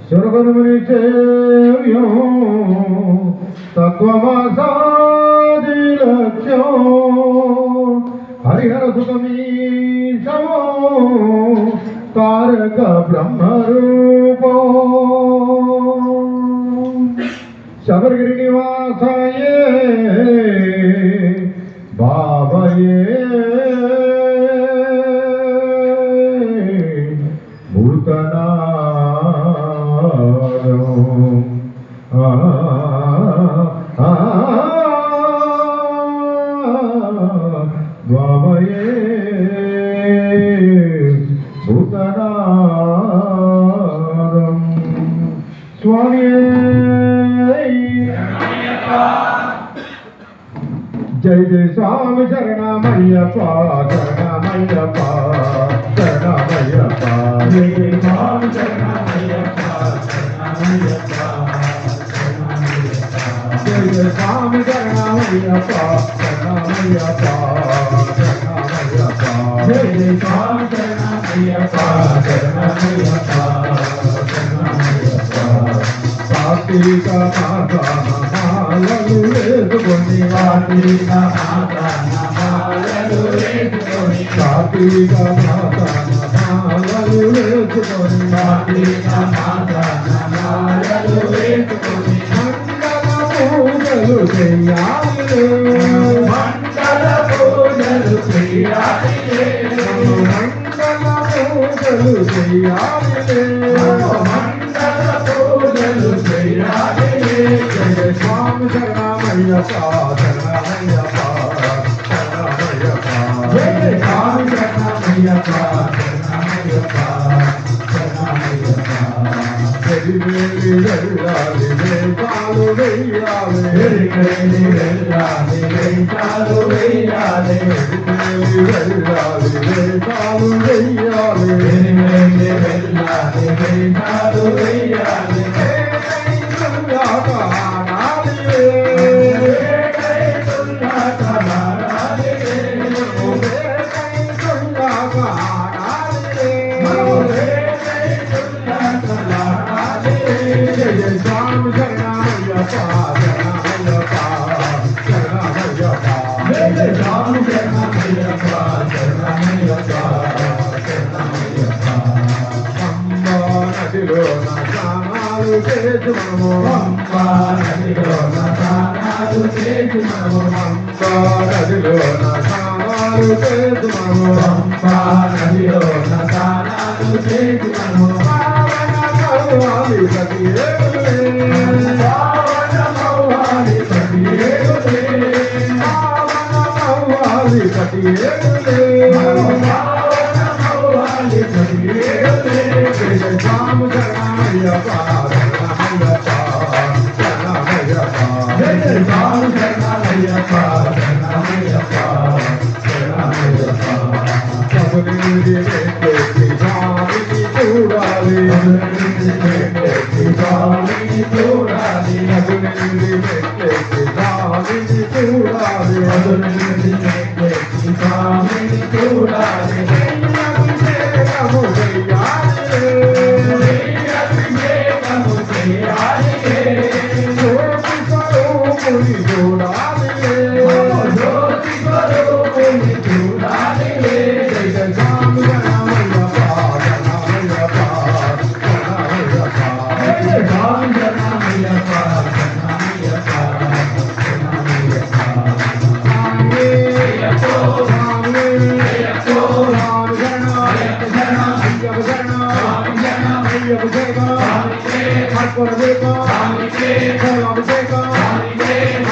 స్వర్గముని సేవ్యం తత్వమాసాది లక్ష్యం హరిహర సుఖమీశమో తారక బ్రహ్మరూపో శబరిగిరి నివాసాయే బాబయే బాబయే భూతనాదం స్వామి జయ జయ స్వామి శరణమయ్యప్ప శరణమయ్యప్ప శరణమయ్యప్ప జయ జయ స్వామి శరణమయ్యప్ప శరణమయ్యప్ప జయ జయ స్వామి శరణమయ్యప్ప శరణమయ్యప్ప శరణమయ్యప్ప జయ జయ స్వామి శరణమయ్యప్ప శరణమయ్యప్ప శరణమయ్యప్ప కార్తీక మాసలు వేసుకొని కార్తీక మాసలు వేసుకొని కార్తీక మాసలు వేసుకొని కార్తీక మాసలు వేసుకొని మంగళ పూజలు చేయాలి మంగళ పూజలు చేయాలి మంగళ పూజలు చేయాలి జయ స్వామి శరణమయ్యప్ప శరణమయ్యప్ప శరణమయ్యప్ప జయ స్వామి శరణమయ్యప్ప శరణమయ్యప్ప శరణమయ్యప్ప వెలివేలి వెళ్ళాలి వేషాలు వెయ్యాలి వెలివేలి వెళ్ళాలి వేషాలు వెయ్యాలి వెలివేలి వెళ్ళాలి వేషాలు వెయ్యాలి వెలివేలి వెళ్ళాలి వేషాలు వెయ్యాలి స్వామి శరణమయ్యప్ప శరణమయ్యప్ప శరణమయ్యప్ప స్వామి శరణమయ్యప్ప శరణమయ్యప్ప శరణమయ్యప్ప పంబా నదిలో స్నానాలు చేసి మనము పంబా నదిలో స్నానాలు చేసి మనము పంబా నదిలో స్నానాలు చేసి మనము పంబా నదిలో స్నానాలు చేసి మనము మౌవాలి ప్రతి మౌవాలి ప్రతి మౌవాలి ప్రతి మౌవాలి ప్రతి స్వామి శరణమయ్యప్ప శరణమయ్యప్ప శరణమయ్యప్ప జయ స్వామి శరణమయ్యప్ప శరణమయ్యప్ప శరణమయ్యప్ప సముద్రుడి స్వామిని చూడాలి స్వామిని చూడాలి మధునింది స్వామిని చూడాలి మధునింది స్వామిని చూడాలి అభిషేకము చేయాలి జ్యోతి స్వరూపుని చూడాలి జ్యోతి స్వరూపుని చూడాలి జయ స్వామి శరణమయ్యప్ప శరణమయ్యప్ప శరణమయ్యప్ప జయ స్వామి శరణమయ్యప్ప శరణమయ్యప్ప శరణమయ్యప్ప స్వామి అయ్యప్పో స్వామి అయ్యప్పో స్వామి శరణమయ్యప్ప శరణమయ్యప్ప శరణమయ్యప్ప శరణమయ్యప్ప అభిషేకం అభిషేకం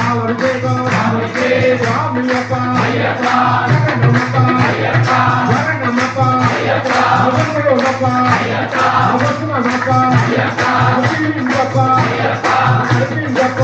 అభిషేకం స్వామియప్ప శరణమప్ప శరణమప్ప అవసరమప్ప అవసరమప్ప అర్పించప్ప అర్పించప్ప